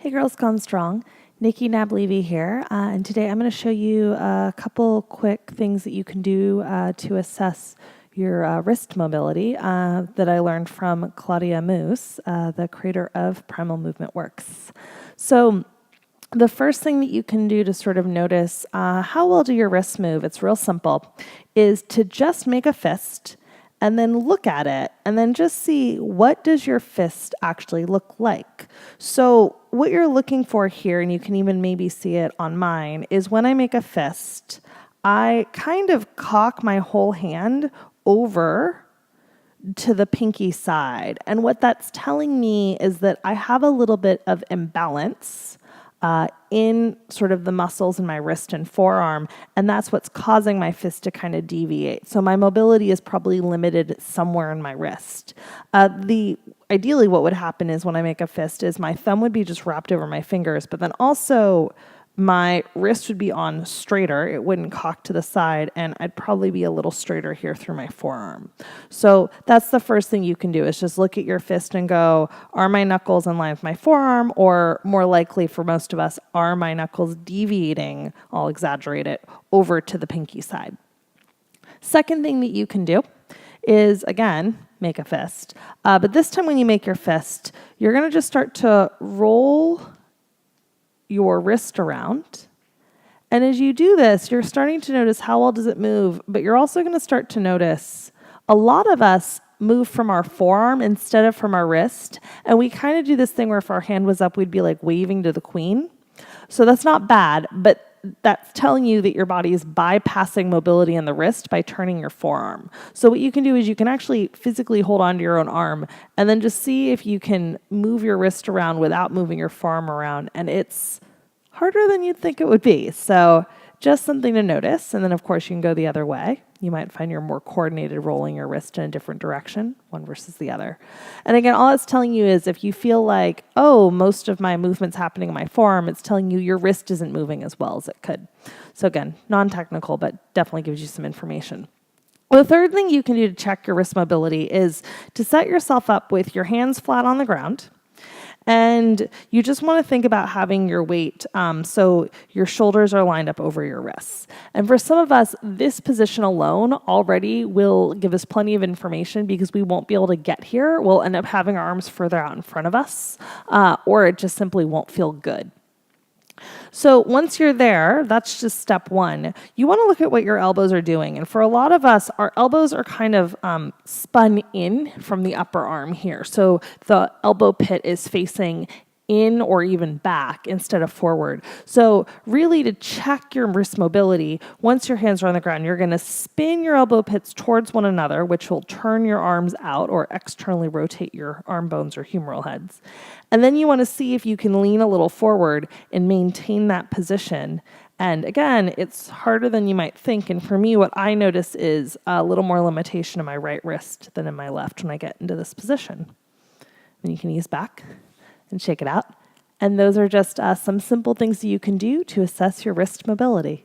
Hey girls, gone strong. Nikki Naab-Levy here, and today I'm going to show you a couple quick things that you can do to assess your wrist mobility that I learned from Claudia Moose, the creator of Primal Movement Works. So the first thing that you can do to sort of notice how well do your wrists move, it's real simple, is to just make a fist and then look at it and then just see what does your fist actually look like. So what you're looking for here, and you can even maybe see it on mine, is when I make a fist, I kind of cock my whole hand over to the pinky side. And what that's telling me is that I have a little bit of imbalance in sort of the muscles in my wrist and forearm, and that's what's causing my fist to kind of deviate. So my mobility is probably limited somewhere in my wrist. Ideally what would happen is when I make a fist is my thumb would be just wrapped over my fingers, but then also my wrist would be on straighter, it wouldn't cock to the side, and I'd probably be a little straighter here through my forearm. So that's the first thing you can do, is just look at your fist and go, are my knuckles in line with my forearm, or more likely for most of us, are my knuckles deviating, I'll exaggerate it, over to the pinky side. Second thing that you can do is, again, make a fist. But this time when you make your fist, you're going to just start to roll your wrist around. And as you do this, you're starting to notice how well does it move, but you're also going to start to notice a lot of us move from our forearm instead of from our wrist. And we kind of do this thing where if our hand was up, we'd be like waving to the queen. So that's not bad, but that's telling you that your body is bypassing mobility in the wrist by turning your forearm. So what you can do is you can actually physically hold on to your own arm and then just see if you can move your wrist around without moving your forearm around. And it's harder than you'd think it would be. So just something to notice. And then of course you can go the other way. You might find you're more coordinated rolling your wrist in a different direction, one versus the other. And again, all it's telling you is if you feel like, oh, most of my movement's happening in my forearm, it's telling you your wrist isn't moving as well as it could. So again, non-technical, but definitely gives you some information. The third thing you can do to check your wrist mobility is to set yourself up with your hands flat on the ground. And you just want to think about having your weight so your shoulders are lined up over your wrists. And for some of us, this position alone already will give us plenty of information because we won't be able to get here. We'll end up having our arms further out in front of us, or it just simply won't feel good. So once you're there, that's just step one. You want to look at what your elbows are doing. And for a lot of us, our elbows are kind of spun in from the upper arm here. So the elbow pit is facing in or even back instead of forward. So really to check your wrist mobility, once your hands are on the ground, you're going to spin your elbow pits towards one another, which will turn your arms out or externally rotate your arm bones or humeral heads. And then you want to see if you can lean a little forward and maintain that position. And again, it's harder than you might think. And for me, what I notice is a little more limitation in my right wrist than in my left when I get into this position. Then you can ease back and shake it out. And those are just some simple things that you can do to assess your wrist mobility.